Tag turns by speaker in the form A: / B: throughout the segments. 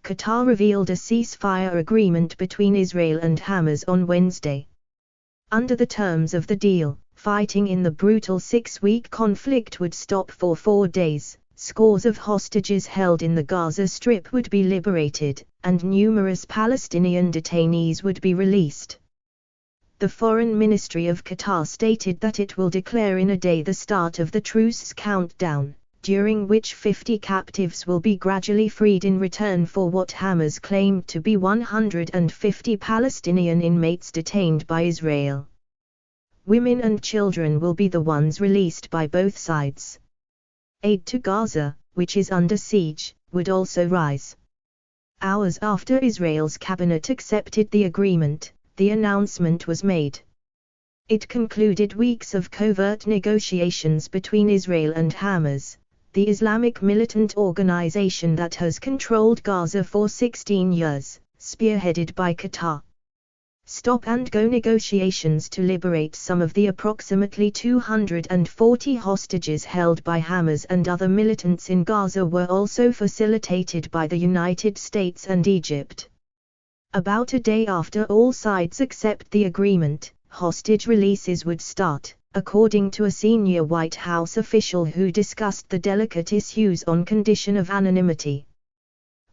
A: Qatar revealed a ceasefire agreement between Israel and Hamas on Wednesday. Under the terms of the deal, fighting in the brutal 6-week conflict would stop for 4 days, scores of hostages held in the Gaza Strip would be liberated, and numerous Palestinian detainees would be released. The Foreign Ministry of Qatar stated that it will declare in a day the start of the truce countdown, during which 50 captives will be gradually freed in return for what Hamas claimed to be 150 Palestinian inmates detained by Israel. Women and children will be the ones released by both sides. Aid to Gaza, which is under siege, would also rise. Hours after Israel's cabinet accepted the agreement, the announcement was made. It concluded weeks of covert negotiations between Israel and Hamas, the Islamic militant organization that has controlled Gaza for 16 years, spearheaded by Qatar. Stop-and-go negotiations to liberate some of the approximately 240 hostages held by Hamas and other militants in Gaza were also facilitated by the United States and Egypt. About a day after all sides accept the agreement, hostage releases would start, according to a senior White House official who discussed the delicate issues on condition of anonymity.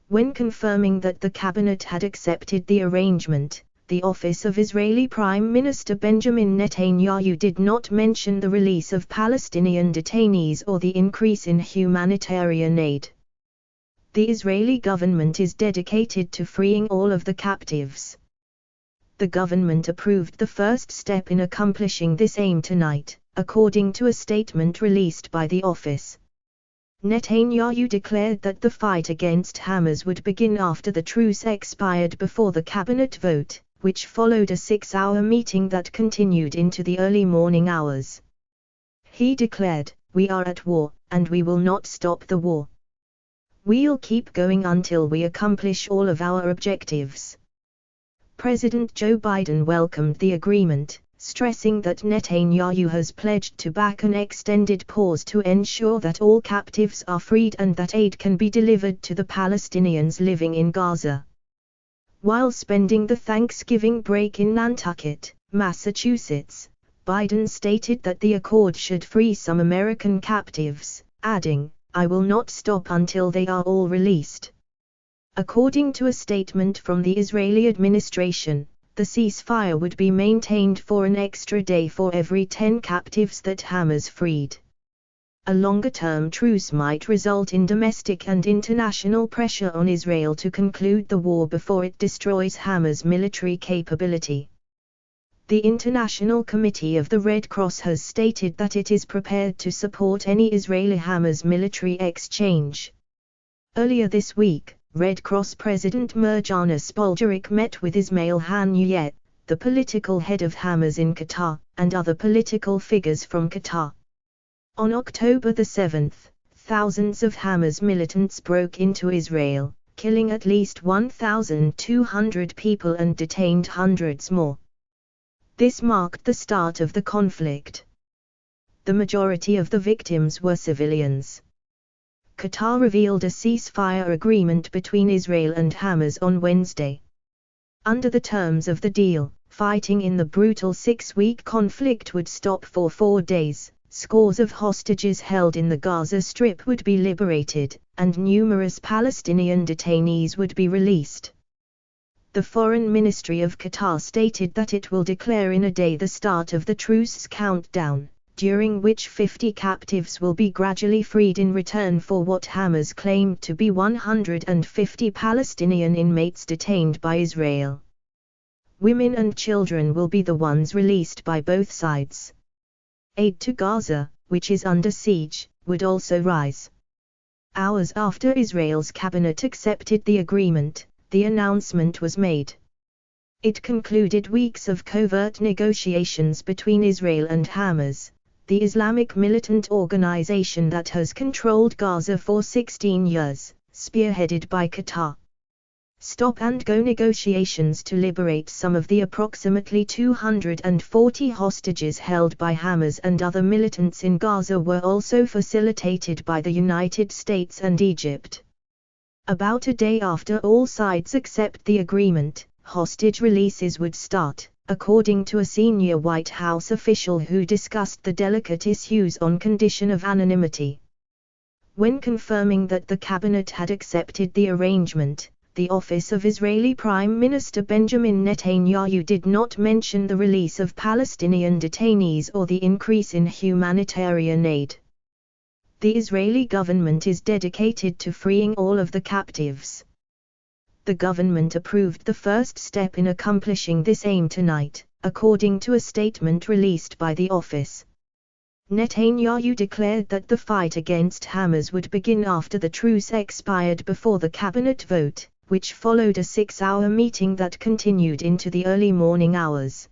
A: When confirming that the cabinet had accepted the arrangement, the office of Israeli Prime Minister Benjamin Netanyahu did not mention the release of Palestinian detainees or the increase in humanitarian aid. The Israeli government is dedicated to freeing all of the captives. The government approved the first step in accomplishing this aim tonight, according to a statement released by the office. Netanyahu declared that the fight against Hamas would begin after the truce expired before the cabinet vote, which followed a 6-hour meeting that continued into the early morning hours. He declared, "We are at war, and we will not stop the war. We'll keep going until we accomplish all of our objectives." President Joe Biden welcomed the agreement, stressing that Netanyahu has pledged to back an extended pause to ensure that all captives are freed and that aid can be delivered to the Palestinians living in Gaza. While spending the Thanksgiving break in Nantucket, Massachusetts, Biden stated that the accord should free some American captives, adding, "I will not stop until they are all released." According to a statement from the Israeli administration, the ceasefire would be maintained for an extra day for every 10 captives that Hamas freed. A longer-term truce might result in domestic and international pressure on Israel to conclude the war before it destroys Hamas' military capability. The International Committee of the Red Cross has stated that it is prepared to support any Israeli-Hamas military exchange. Earlier this week, Red Cross President Mirjana Spoljaric met with Ismail Haniyeh, the political head of Hamas in Qatar, and other political figures from Qatar. On October 7, thousands of Hamas militants broke into Israel, killing at least 1,200 people and detained hundreds more. This marked the start of the conflict. The majority of the victims were civilians. Qatar revealed a ceasefire agreement between Israel and Hamas on Wednesday. Under the terms of the deal, fighting in the brutal 6-week conflict would stop for 4 days. Scores of hostages held in the Gaza Strip would be liberated, and numerous Palestinian detainees would be released. The Foreign Ministry of Qatar stated that it will declare in a day the start of the truce countdown, during which 50 captives will be gradually freed in return for what Hamas claimed to be 150 Palestinian inmates detained by Israel. Women and children will be the ones released by both sides. Aid to Gaza, which is under siege, would also rise. Hours after Israel's cabinet accepted the agreement, the announcement was made. It concluded weeks of covert negotiations between Israel and Hamas, the Islamic militant organization that has controlled Gaza for 16 years, spearheaded by Qatar. Stop-and-go negotiations to liberate some of the approximately 240 hostages held by Hamas and other militants in Gaza were also facilitated by the United States and Egypt. About a day after all sides accept the agreement, hostage releases would start, according to a senior White House official who discussed the delicate issues on condition of anonymity. When confirming that the cabinet had accepted the arrangement, the office of Israeli Prime Minister Benjamin Netanyahu did not mention the release of Palestinian detainees or the increase in humanitarian aid. The Israeli government is dedicated to freeing all of the captives. The government approved the first step in accomplishing this aim tonight, according to a statement released by the office. Netanyahu declared that the fight against Hamas would begin after the truce expired before the cabinet vote, which followed a 6-hour meeting that continued into the early morning hours.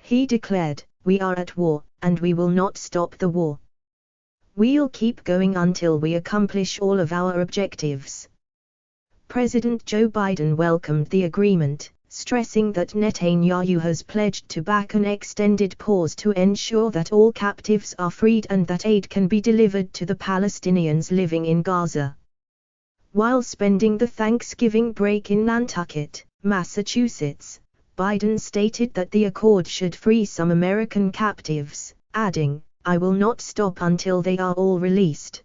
A: He declared, "We are at war, and we will not stop the war. We'll keep going until we accomplish all of our objectives." President Joe Biden welcomed the agreement, stressing that Netanyahu has pledged to back an extended pause to ensure that all captives are freed and that aid can be delivered to the Palestinians living in Gaza. While spending the Thanksgiving break in Nantucket, Massachusetts, Biden stated that the accord should free some American captives, adding, "I will not stop until they are all released."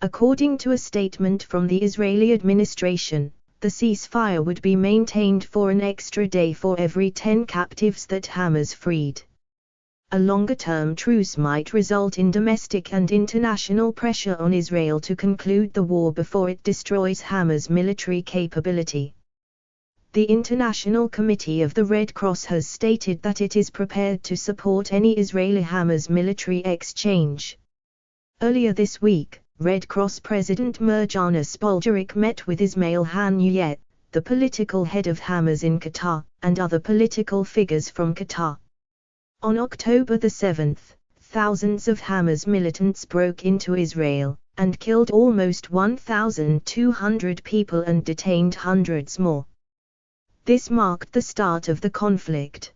A: According to a statement from the Israeli administration, the ceasefire would be maintained for an extra day for every 10 captives that Hamas freed. A longer-term truce might result in domestic and international pressure on Israel to conclude the war before it destroys Hamas' military capability. The International Committee of the Red Cross has stated that it is prepared to support any Israeli-Hamas military exchange. Earlier this week, Red Cross President Mirjana Spoljaric met with Ismail Haniyeh, the political head of Hamas in Qatar, and other political figures from Qatar. On October 7, thousands of Hamas militants broke into Israel, and killed almost 1,200 people and detained hundreds more. This marked the start of the conflict.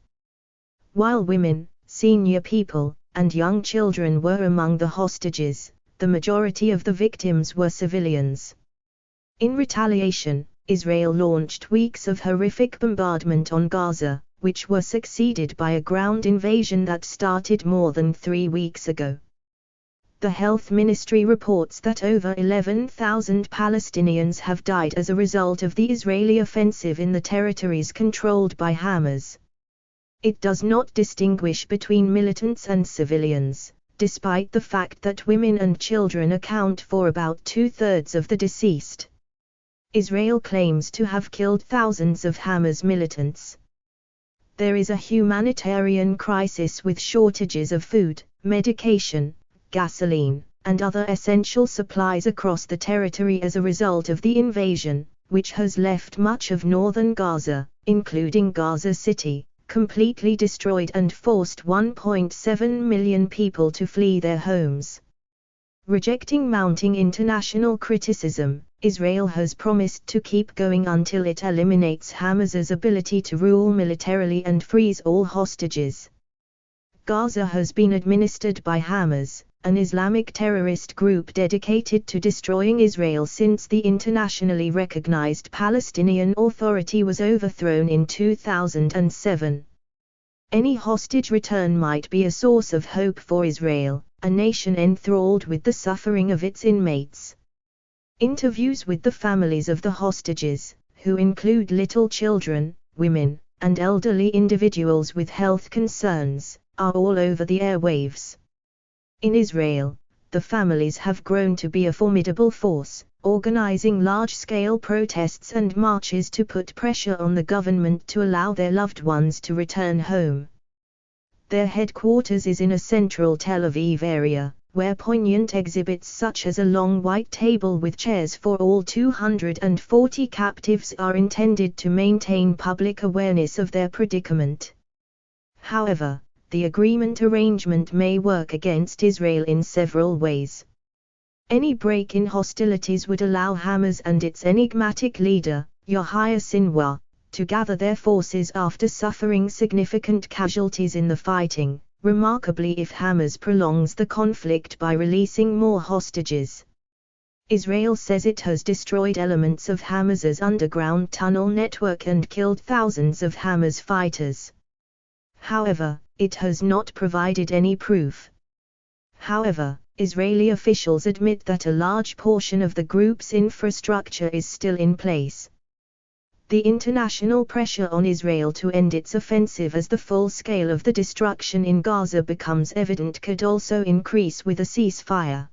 A: While women, senior people, and young children were among the hostages, the majority of the victims were civilians. In retaliation, Israel launched weeks of horrific bombardment on Gaza, which were succeeded by a ground invasion that started more than 3 weeks ago. The Health Ministry reports that over 11,000 Palestinians have died as a result of the Israeli offensive in the territories controlled by Hamas. It does not distinguish between militants and civilians, despite the fact that women and children account for about 2/3 of the deceased. Israel claims to have killed thousands of Hamas militants. There is a humanitarian crisis with shortages of food, medication, gasoline, and other essential supplies across the territory as a result of the invasion, which has left much of northern Gaza, including Gaza City, completely destroyed and forced 1.7 million people to flee their homes. Rejecting mounting international criticism, Israel has promised to keep going until it eliminates Hamas's ability to rule militarily and frees all hostages. Gaza has been administered by Hamas, an Islamic terrorist group dedicated to destroying Israel since the internationally recognized Palestinian Authority was overthrown in 2007. Any hostage return might be a source of hope for Israel, a nation enthralled with the suffering of its inmates. Interviews with the families of the hostages, who include little children, women, and elderly individuals with health concerns, are all over the airwaves. In Israel, the families have grown to be a formidable force, organizing large-scale protests and marches to put pressure on the government to allow their loved ones to return home. Their headquarters is in a central Tel Aviv area, where poignant exhibits such as a long white table with chairs for all 240 captives are intended to maintain public awareness of their predicament. However, the agreement arrangement may work against Israel in several ways. Any break in hostilities would allow Hamas and its enigmatic leader, Yahya Sinwar, to gather their forces after suffering significant casualties in the fighting, remarkably if Hamas prolongs the conflict by releasing more hostages. Israel says it has destroyed elements of Hamas's underground tunnel network and killed thousands of Hamas fighters. However, it has not provided any proof. However, Israeli officials admit that a large portion of the group's infrastructure is still in place. The international pressure on Israel to end its offensive as the full scale of the destruction in Gaza becomes evident could also increase with a ceasefire.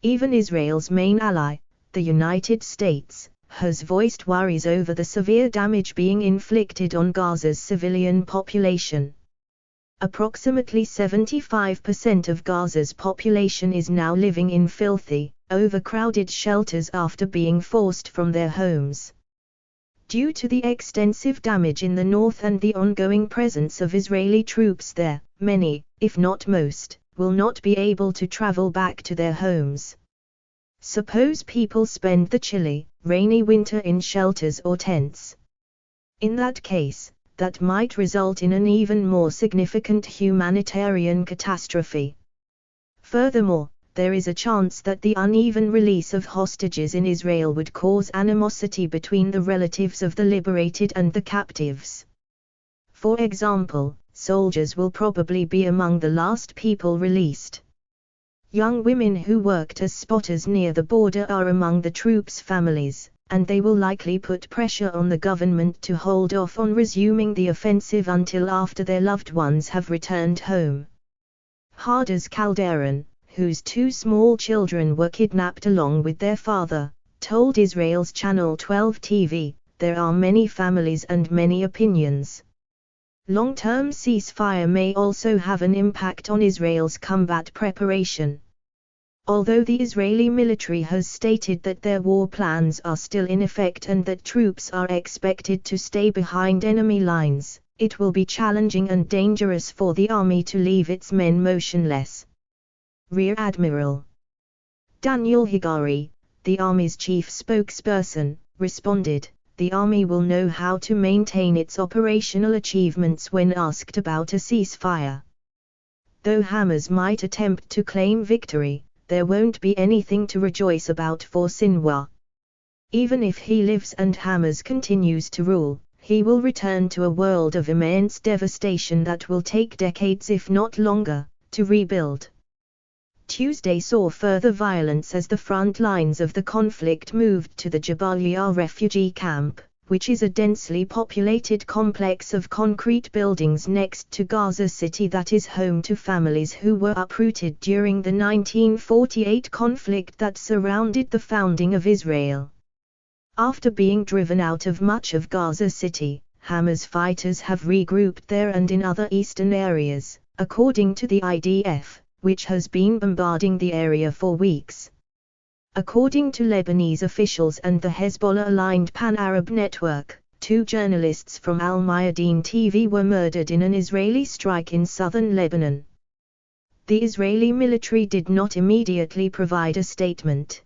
A: Even Israel's main ally, the United States, has voiced worries over the severe damage being inflicted on Gaza's civilian population. Approximately 75% of Gaza's population is now living in filthy, overcrowded shelters after being forced from their homes. Due to the extensive damage in the north and the ongoing presence of Israeli troops there, many, if not most, will not be able to travel back to their homes. Suppose people spend the chilly, rainy winter in shelters or tents. In that case, that might result in an even more significant humanitarian catastrophe. Furthermore, there is a chance that the uneven release of hostages in Israel would cause animosity between the relatives of the liberated and the captives. For example, soldiers will probably be among the last people released. Young women who worked as spotters near the border are among the troops' families, and they will likely put pressure on the government to hold off on resuming the offensive until after their loved ones have returned home. Hadass Calderon, whose 2 small children were kidnapped along with their father, told Israel's Channel 12 TV, "There are many families and many opinions." Long-term ceasefire may also have an impact on Israel's combat preparation. Although the Israeli military has stated that their war plans are still in effect and that troops are expected to stay behind enemy lines, it will be challenging and dangerous for the army to leave its men motionless. Rear Admiral Daniel Hagari, the Army's chief spokesperson, responded, "The Army will know how to maintain its operational achievements when asked about a ceasefire. Though Hamas might attempt to claim victory, there won't be anything to rejoice about for Sinwar. Even if he lives and Hamas continues to rule, he will return to a world of immense devastation that will take decades if not longer, to rebuild." Tuesday saw further violence as the front lines of the conflict moved to the Jabalia refugee camp, which is a densely populated complex of concrete buildings next to Gaza City that is home to families who were uprooted during the 1948 conflict that surrounded the founding of Israel. After being driven out of much of Gaza City, Hamas fighters have regrouped there and in other eastern areas, according to the IDF, which has been bombarding the area for weeks. According to Lebanese officials and the Hezbollah-aligned Pan-Arab Network, 2 journalists from Al Mayadeen TV were murdered in an Israeli strike in southern Lebanon. The Israeli military did not immediately provide a statement.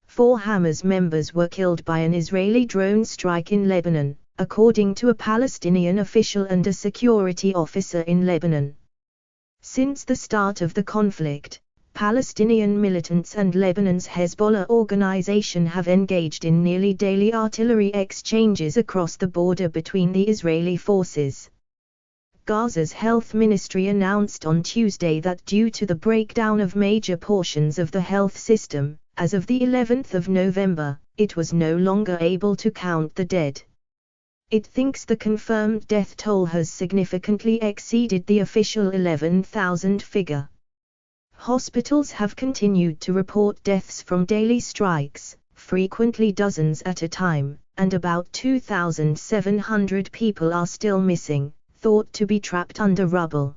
A: 4 Hamas members were killed by an Israeli drone strike in Lebanon, according to a Palestinian official and a security officer in Lebanon. Since the start of the conflict, Palestinian militants and Lebanon's Hezbollah organization have engaged in nearly daily artillery exchanges across the border between the Israeli forces. Gaza's health ministry announced on Tuesday that due to the breakdown of major portions of the health system, as of the 11th of November, it was no longer able to count the dead. It thinks the confirmed death toll has significantly exceeded the official 11,000 figure. Hospitals have continued to report deaths from daily strikes, frequently dozens at a time, and about 2,700 people are still missing, thought to be trapped under rubble.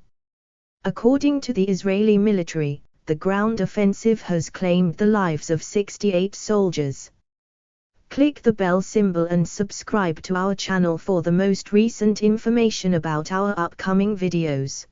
A: According to the Israeli military, the ground offensive has claimed the lives of 68 soldiers. Click the bell symbol and subscribe to our channel for the most recent information about our upcoming videos.